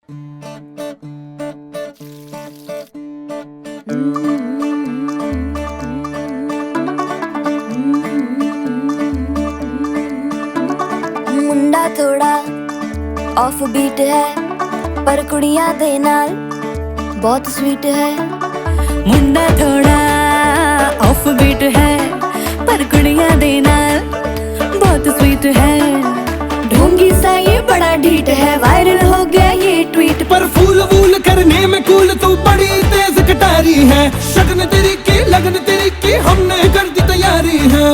मुंडा थोड़ा off beat है पर कुड़ियां दे नाल बहुत स्वीट है। मुंडा थोड़ा ऑफ बीट है पर कुड़ियां दे नाल बहुत स्वीट है। ढोंगी सा ये बड़ा ढीठ है, वायरल हो गया ये ट्वीट। पर फूल वूल करने में कूल तू बड़ी तेज कटारी है। शगन तेरी की लगन तेरी की हमने कर दी तैयारी है।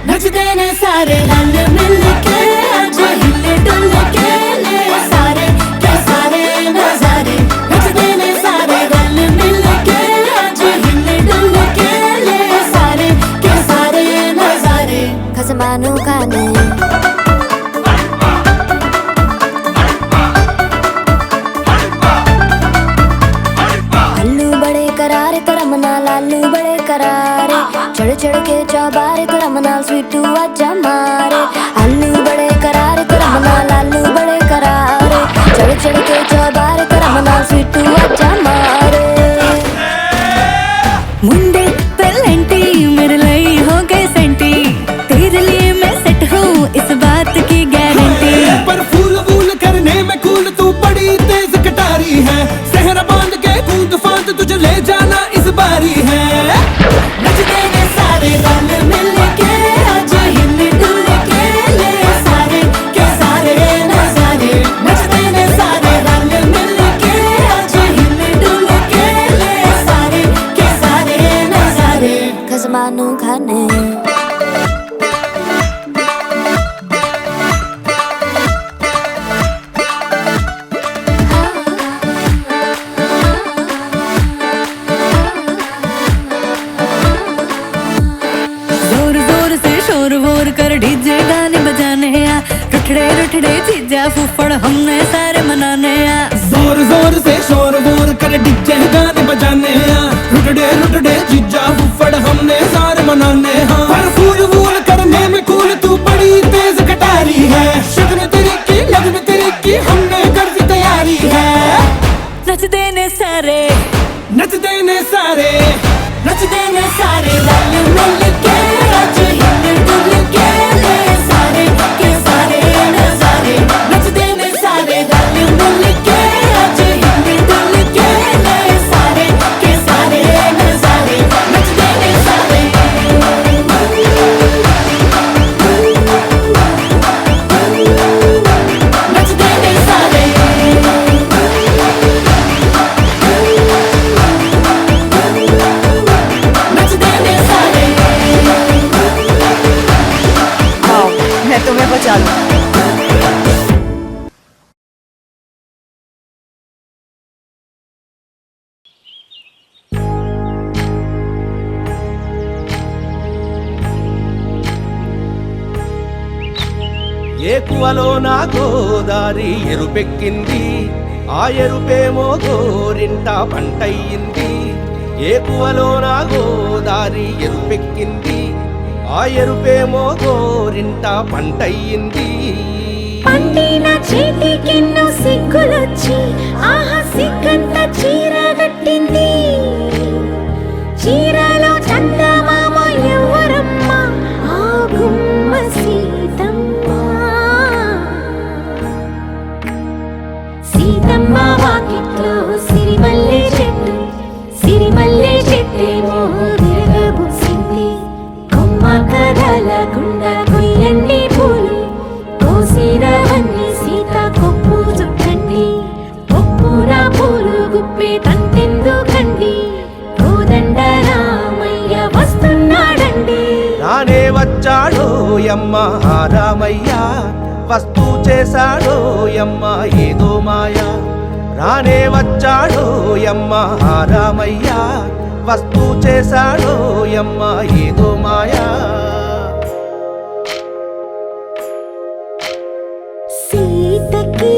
नचते ने सारे रल मिल के आज हिले डुल के ले सारे के सारे नजारे। नचते ने सारे रल मिल के आज हिले डुल के ले सारे के सारे नजारे। खसमानू खाने लालू बड़े करारे, चढ़ चढ़ के चौबारे तो रमना स्वीटू आजा मारे। आलू बड़े करारे तो रमना लालू बड़े करारे, चढ़ चढ़ के चौबारे तो रमना स्वीटू आजा मारे। मुंडे पेलेंटी मेरे लिए हो गए सेंटी, तेरे लिए मैं सेट हूँ इस बात की गारंटी। पर फूल वूल करने में कूल तू बड़ी तेज कटारी है। सहरा बांध के कूद फांद तुझे ले जाना इस बारी है। नचते ने सारे रल मिल के आज हिले डुल के ले सारे के सारे नजारे। नचते ने सारे रल मिल के आज हिले डुल के ले सारे के सारे नजारे। खसमानू खाने कर डीजे गाने बजाने आ, रुठड़े रुठड़े चीजा फूफड़ हमने सारे मनाने आ। जोर जोर से शोर वोर कर डीजे गाने बजाने आ, रुठड़े रुठड़े चीजा फूफड़ हमने सारे मनाने हाँ। पर फूल वूल करने में कूल तू बड़ी तेज कटारी है। शगन तेरी की लगन तेरी की हमने कर दी तैयारी है। नचते ने सारे नचते ने सारे नचते ने सारे रल मिल के आज हिले डुल के ले सारे के सारे नजारे। नचते ने सारे रल मिल के आज हिले डुल के ले सारे के सारे नजारे। नचते ने सारे नचते ने सारे मैं तुम्हें बचा लूं। ఏకువలో నా గోదారి ఎరుపెక్కింది, ఆ ఎరుపేమో గోరింట పంటయ్యింది। ఏకువలో నా గోదారి ఎరుపెక్కింది, ఆ ఎరుపేమో గోరింట పంటయ్యింది। పండిన చేతికెన్నో సిగ్గులొచ్చి ఆహా సిగ్గంత చీర కట్టింది। చీరలో చందమామ ఎవరమ్మ, ఆ గుమ్మ సీతమ్మ। సీతమ్మ వాకిట్లో సిరిమల్లె చెట్టు, సిరిమల్లె చెట్టేమో విరగబూసింది। కొమ్మ కదలకుండా కొయ్యండి పూలు, కోసిరవన్నీ సీత కొప్పు చుట్టండి। కొప్పున పూలు గుప్పే తంతెందుకండి, కోదండ రామయ్య వస్తున్నాడండి। రానే వచ్చాడో యమ్మ రామయ్య, వస్తూ చేశాడో యమ్మ ఏదో మాయా। రానే వచ్చాడో యమ్మ రామయ్య, వస్తూ చేశాడో యమ్మ ఏదో మాయా। సీతకి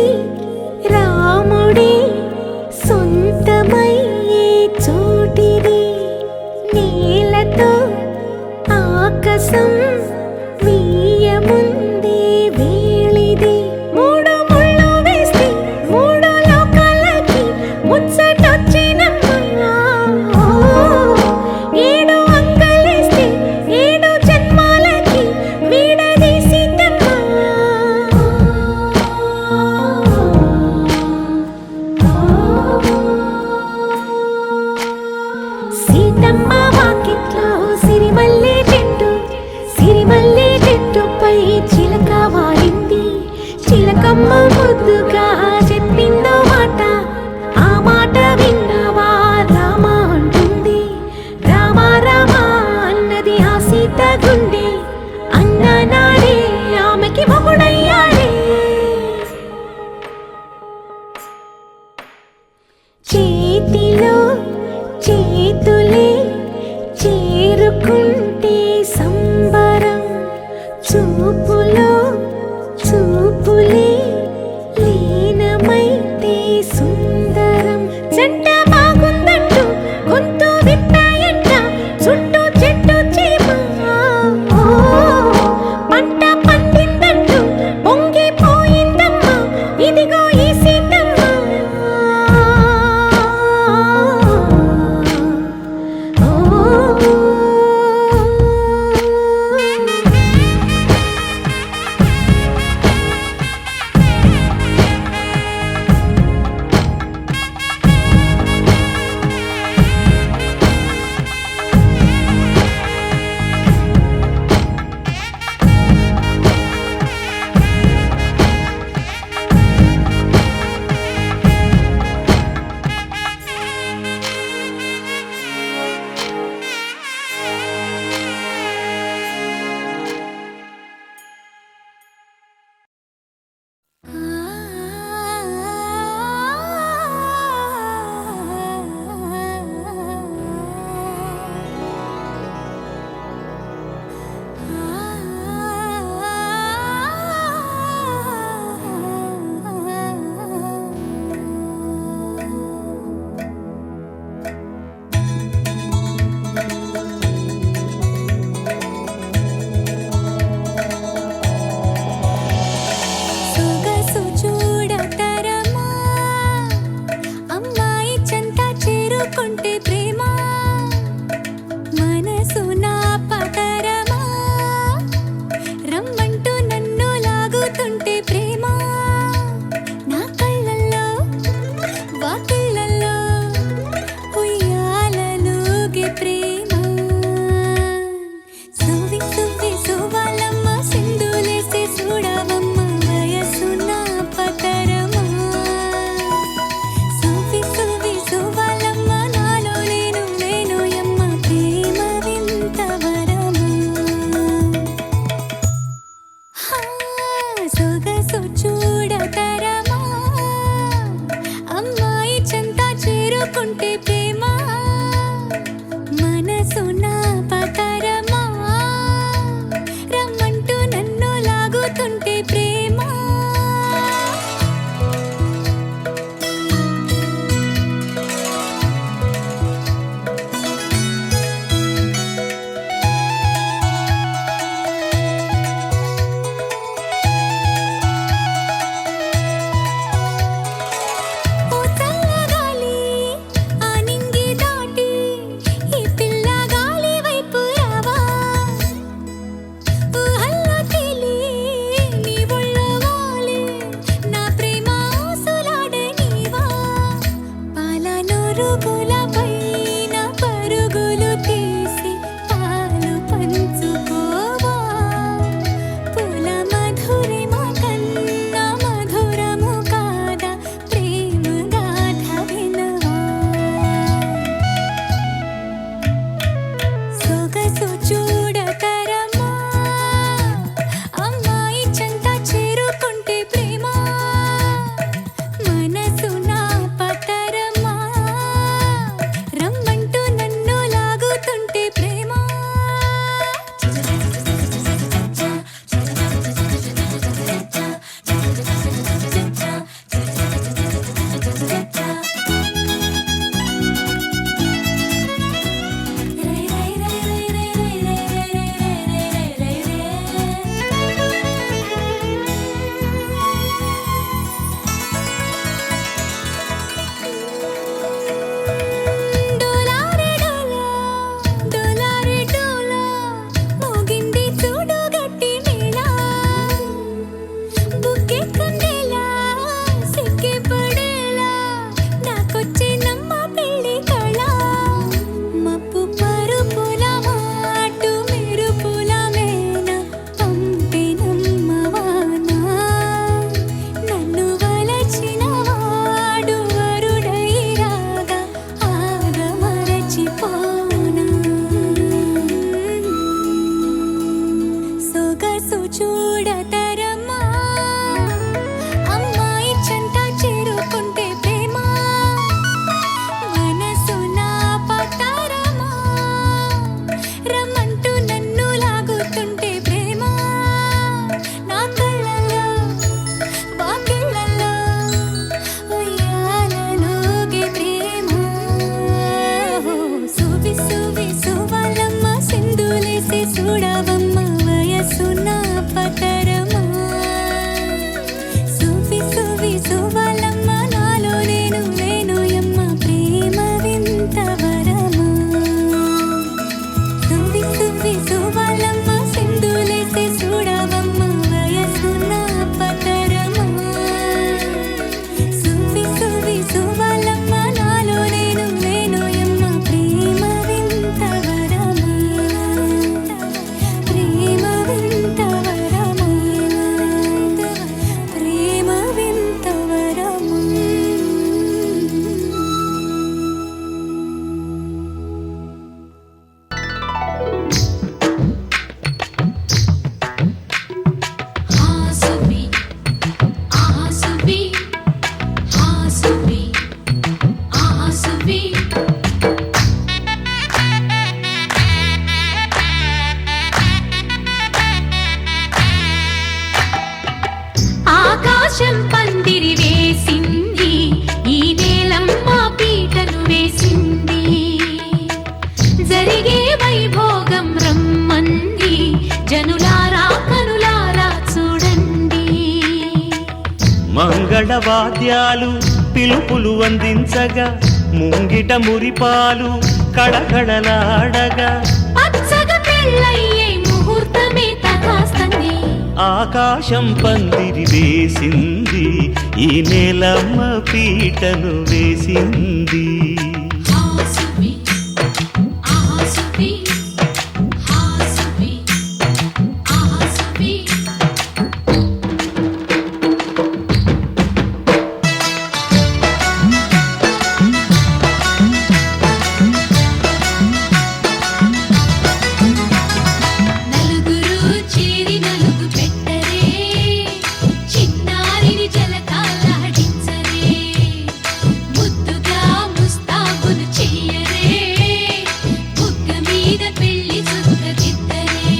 రాముడే సొంతమయ్యే చోటిది, నేలతో ఆకాశం వీయముందే వేళిది। మూడు ముళ్ళు వేస్తే మూడు లోకాలు అమ్మ ముద్దుగా చెప్పిందో మాట, ఆ మాట విన్నవా రామ అంటుంది. రామ రామ అన్నది ఆ సీత గుండె, అన్న నాడే ఆమెకి మొగుడయ్యాడే. చేతిలో చేతులే చేరుకుంటే సంబరం, చూపులో చూపులే లీనమైతే సుందరం. జంట బాగుందంటూ గొంతు విప్పాయంట, చుట్టూ చెట్టు చీమ. పంట పండిందంటూ పొంగిపోయిందమ్మా, ఇదిగో ఈ సీతమ్మ. సొగసు చూడతరమా, అమ్మాయి చెంత చేరుకుంటే ప్రేమ. మనసు నా పతరమా, రమ్మంటూ నన్ను లాగుతుంటే ప్రేమ. నా కళ్ళల్లో వాకిళ్ళల్లో ఉయ్యాలలుగే ప్రేమ. సువి సువి సువాలమ్మ, సింధులేసి చూడవమ్మ, వయసు నా పతరమా. సువి సువి సువాలమ్మ, నాలో నేను నేను యమ్మ, ప్రేమ వింత వరమా. సొగసు చూడతరమా, అమ్మాయి చెంత చేరుకుంటే ప్రేమ. మనసు నా పతరమా, రమ్మంటూ నన్ను లాగుతుంటే ప్రేమ. ఓ చల్లగాలి, ఆ ఆకాశం పందిరి వేసింది, ఈ నేలమ్మ పీటను వేసింది. జరిగే వైభోగం రమ్మంది, జనులారా కనులారా చూడండి. మంగళవాద్యాలు పిలుపులు అందించగా, ముంగిట మురిపాలు కళకళలాడగా, పచ్చగా పెళ్ళయ్యే ముహూర్తమే తగాస్తుంది. ఆకాశం పందిరి వేసింది, ఈ నేలమ్మ పీటను వేసింది. హాసువి ఆసువి హాసువి ఆసువి. నలుగురు చేరి నలుగు పెట్టరే, చిన్నారిని జలకాలాడించరే, ముద్దుగా ముస్తాబులు చెయ్యరే, బుగ్గ మీద పెళ్లి చుక్క దిద్దరే.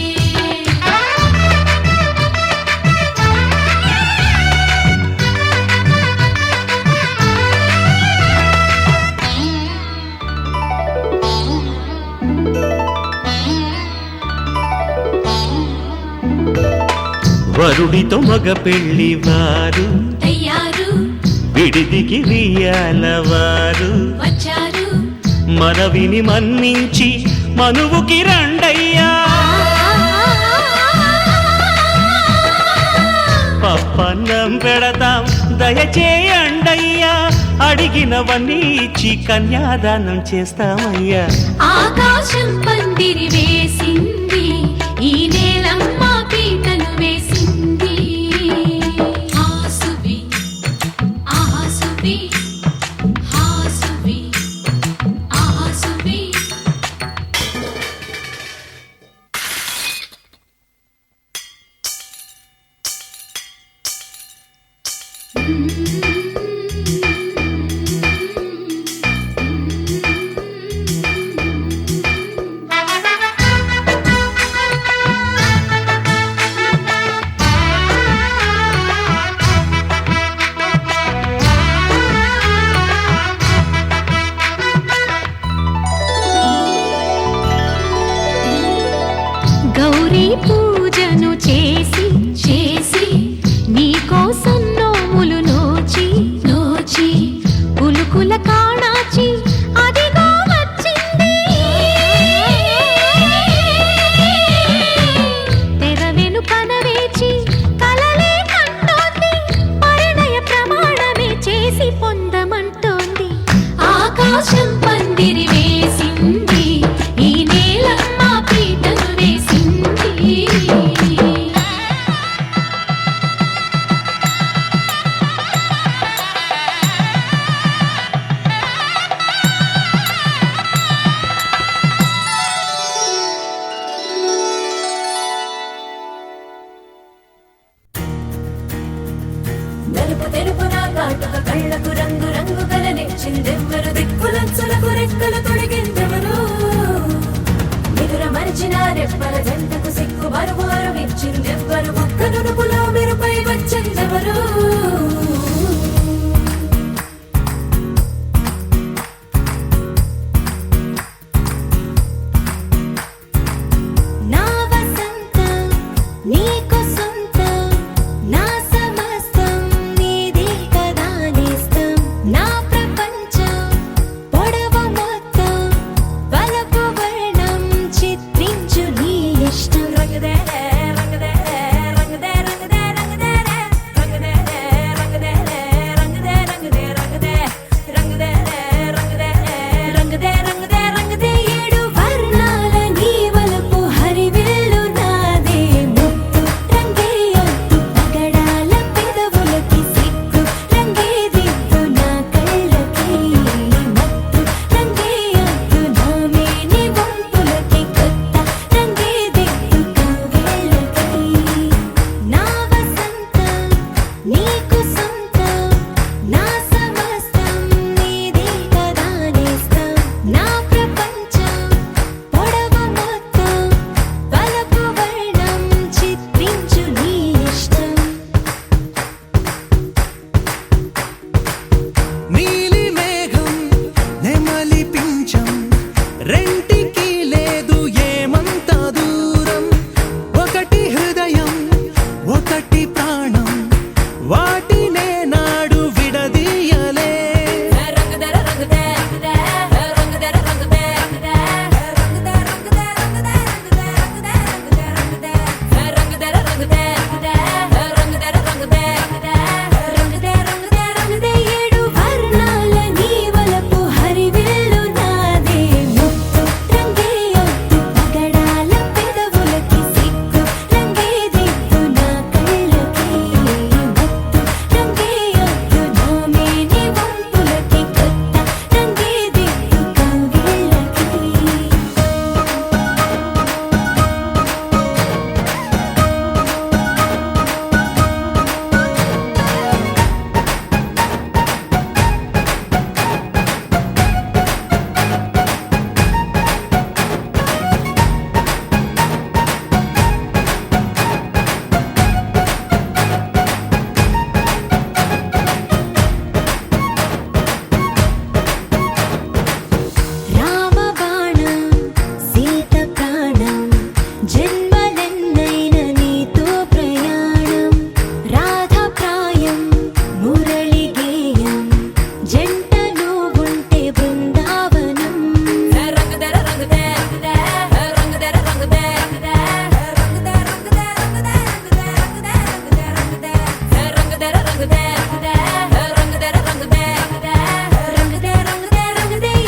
వరుడితో మగ పెళ్లి వారు, తయ్యారు విడిదికి వియ్యాలవారు, వచ్చారు మనవిని మన్నించి మనువుకి రండయ్యా. పప్పన్నం పెడతాం దయచేయండయ్యా, అడిగినవన్నీ ఇచ్చి కన్యాదానం చేస్తామయ్యా. ఆకాశం పందిరి వేసింది, ఈ నేలమ్మ పీటను వేసింది. హాసువి ఆసువి హాసువి ఆసువి. గౌరీ పూజను చేసి చేసి, నీకోసం నోములు నోచి నోచి, పులుకుల కాణాచి అదిగో వచ్చింది. తెర వెనుకన వేచి కలలే కంటోంది, పరిణయ ప్రమాణమే చేసి పొందమంటోంది. ఆకాశం పందిరి వేసింది, ఈ నేలమ్మ పీటను వేసింది. నలుపు తెలుపున కాటుక కళ్ళకు రంగు రంగు కలనిచ్చిందెవ్వరు, దిక్కులంచులకు రెక్కలు తొడిగిందెవరు, నిదుర మరిచిన రెప్పల జంటకు సిగ్గు మరువారం ఇచ్చిందెవ్వరు, ఒక్క నునుపులో మెరుపై వచ్చిందెవరు. నా వసంతం నీకు సొంతం, నా సమస్తం నీదే కదా నేస్తం, నా ప్రపంచం పొడవు మొత్తం వలపు వర్ణం చిత్రించు నీ ఇష్టం. రంగదే రంగదే రంగదే రంగదే రంగదే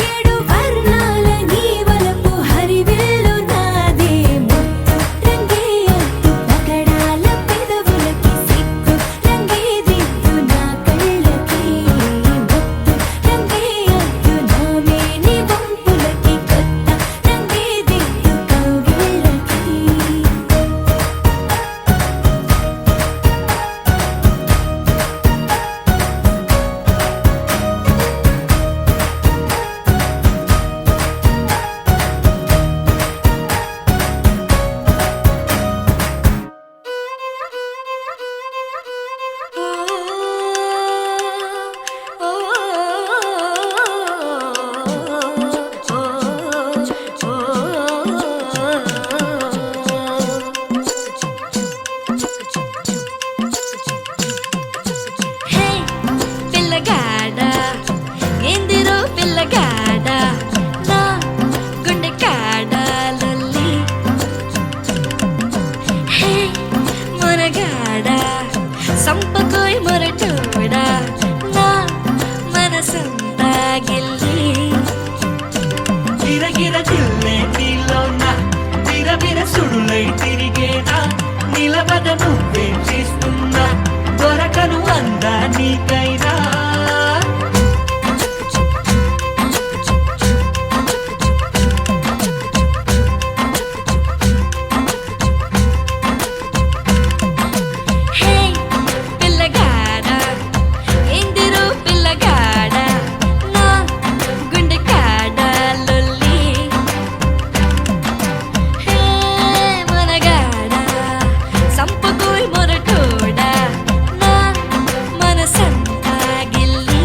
ఏడు వర్ణాల నీ వలపు హరివిల్లు నాదే ముత్తు రంగే అద్దు పగడాల పెదవులకి సిగ్గు రంగే దిద్దు నా కళ్ళకి ముత్తు రంగే అద్దు నా మేని వంపులకి కొత్త రంగే దిద్దు కౌగిళ్ళకి హే పిల్లగాడ ఎందిరో పిల్లగాడ నా గుండె కాడ లొల్లి హే మొరగాడ సంపకోయ్ మొరటోడా నా మనసంతా గిల్లి గిరగిర జిల్లే నీలోన బిరబిర సుడులై తిరిగేనా నిలబడ నువ్వే చేస్తున్నా దొరకను అందా నీకైనా హే పిల్లగాడ ఎందిరో పిల్లగాడ నా గుండె కాడ లొల్లి హే మనగాడ సంపకోయ్ మొరటోడా నా మనసంతా గిల్లి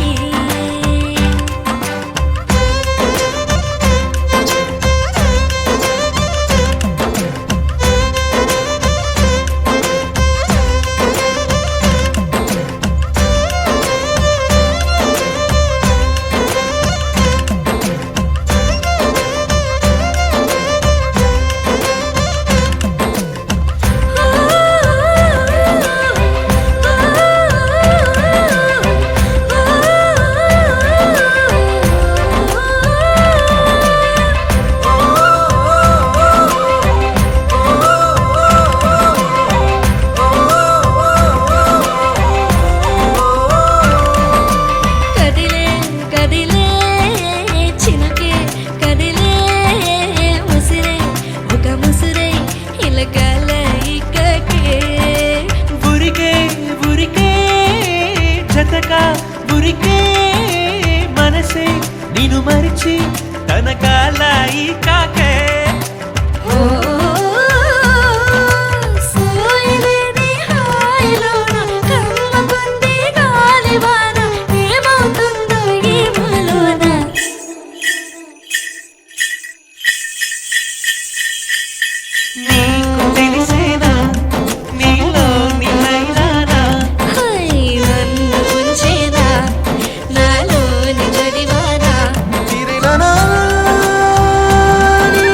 కదిలే కదిలే చినకే కదిలే ముసిరే ఒక ముసిరే ఇలకల ఇక్కకే ఉరికే ఉరికే జతగా ఉరికే మనసే నిన్ను మరిచి తన కాల ఈ కాకే ఓ సోయలేని హాయిలోన కమ్మకుంది గాలివాన ఏమవుతుందో ఏమోలోన నీకు తెలిసేనా నీలో నిలైనానా హై నన్ను ఉంచేనా నాలోని జడివానా తిరిలనా నీ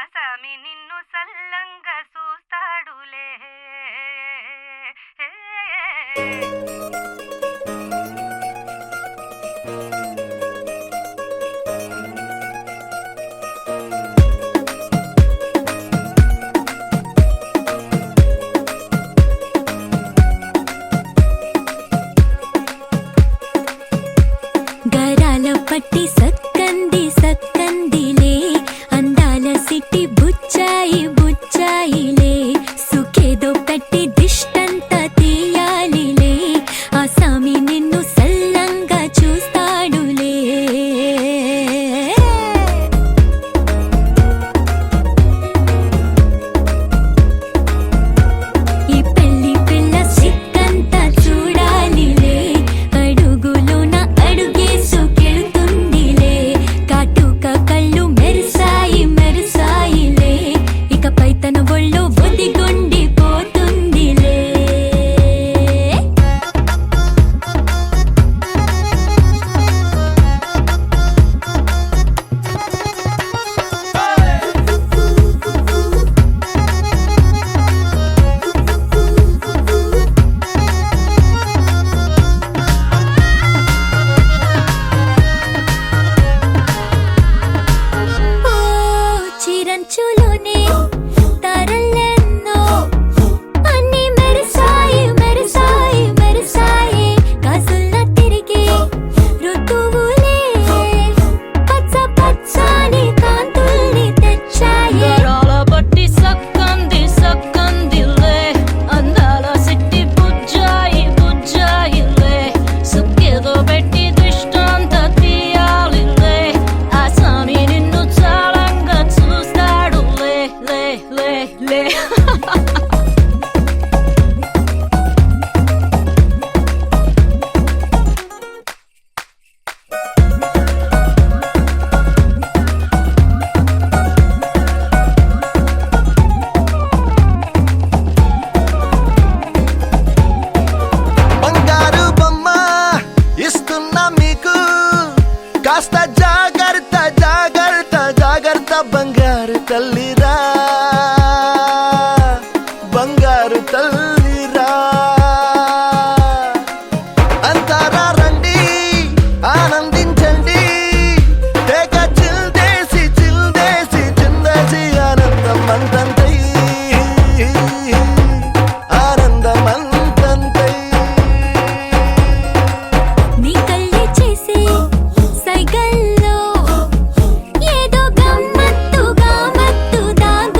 ఆసామి నిన్ను సల్లంగా చూస్తాడులే. గరాల పట్టి సక్కంది సక్కందిలే అందాల సిట్టి బుచ్చాయి బుచ్చాయిలే సుఖేదో పెట్టి దిష్టంత తీయాలిలే ఆ సామి నిన్ను సల్లంగా చూస్తాడులే. ఈ పెళ్లి పిల్ల సిక్కంతా చూడాలిలే అడుగులోన అడుగేసుకెళ్తుందిలే కాటుక కళ్ళు మెరిసాయి మెరిసాయిలే ఇకపై తన ఒళ్ళో ఒదిగొండిపోతుందిలే. ఓ చిరంచులోనే తరలెన్నో అన్ని మెరిసాయి మెరిసాయి మెరిసాయి కాసుల్ల తిరిగి ఋతువులే పచ్చ పచ్చని కాంతుల్ని తెచ్చాయి. గరాల పట్టి సక్కంది సక్కందిలే అందాల సిట్టి బుజ్జాయి బుజ్జాయిలే సుక్కేదో పెట్టి దుష్టంత తీయాలిలే ఆ సామి నిన్ను చాలంగా చూస్తాడు లే లే లే లే. బంగారు బొమ్మ ఇస్తున్నా మీకు కాస్త జాగ్రత్త జాగ్రత్త జాగ్రత్త బంగారు తల్లిరా బంగారు తల్లిరా అంతారా రండి ఆనందించండి తెగ చిల్దేసి చిల్దేసి చిందేసి ఆనందం అంతంతై ఆనందం అంతంతై. నీ కళ్ళే చేసే సైగల్లో ఏదో గమ్మత్తుగా మత్తు దాగు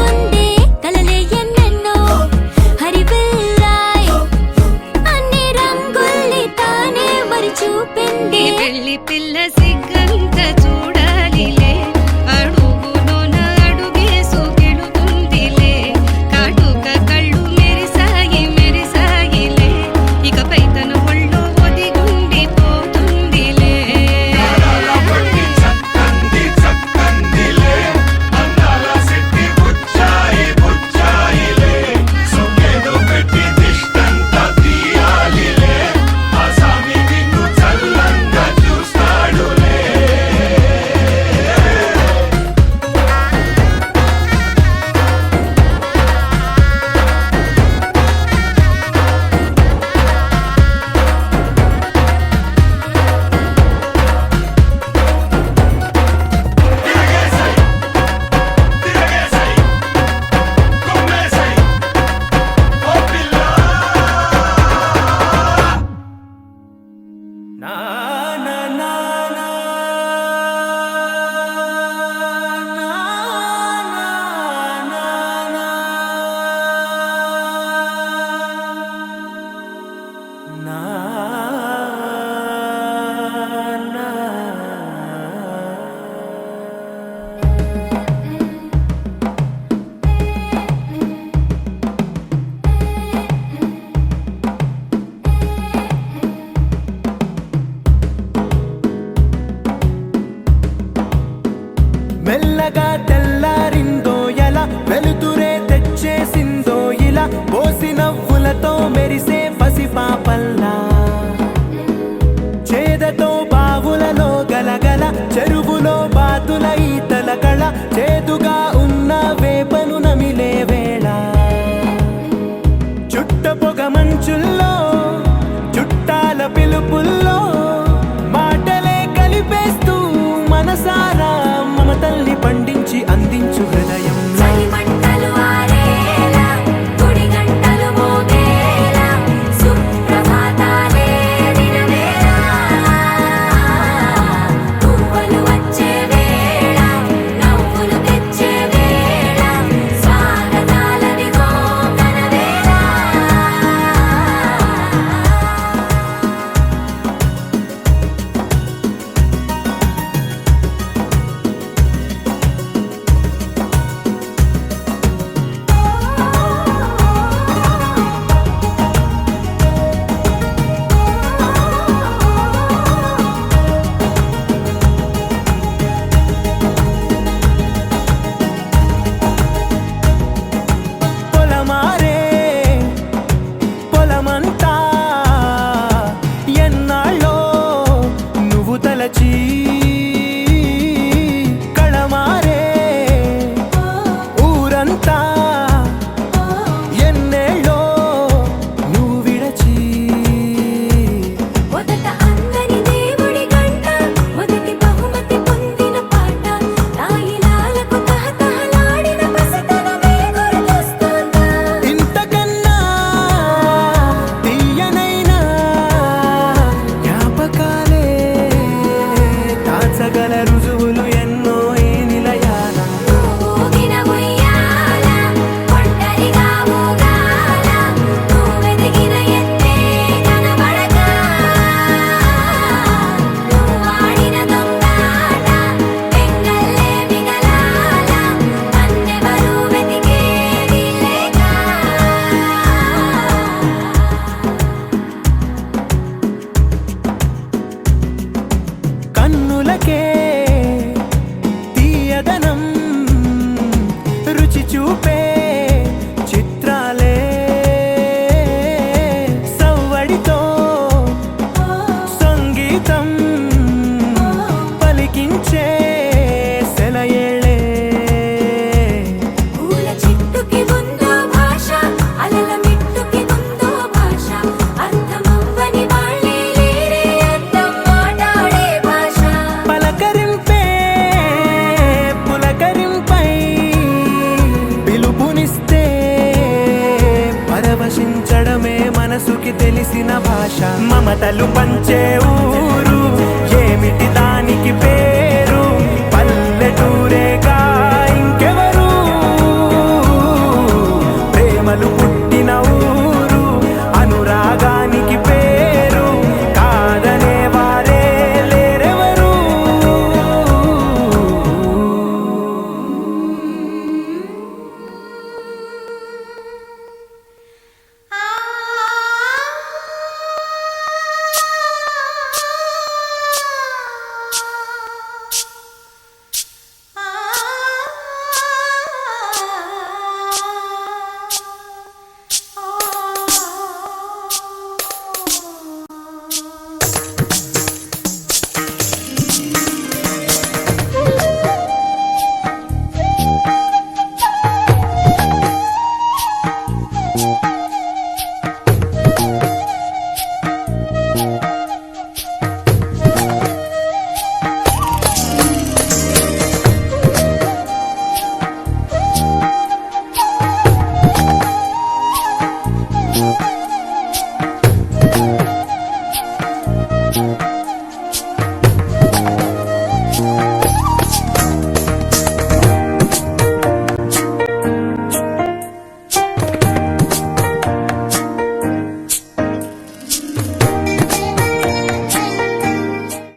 మన భాష మమతలు పంచే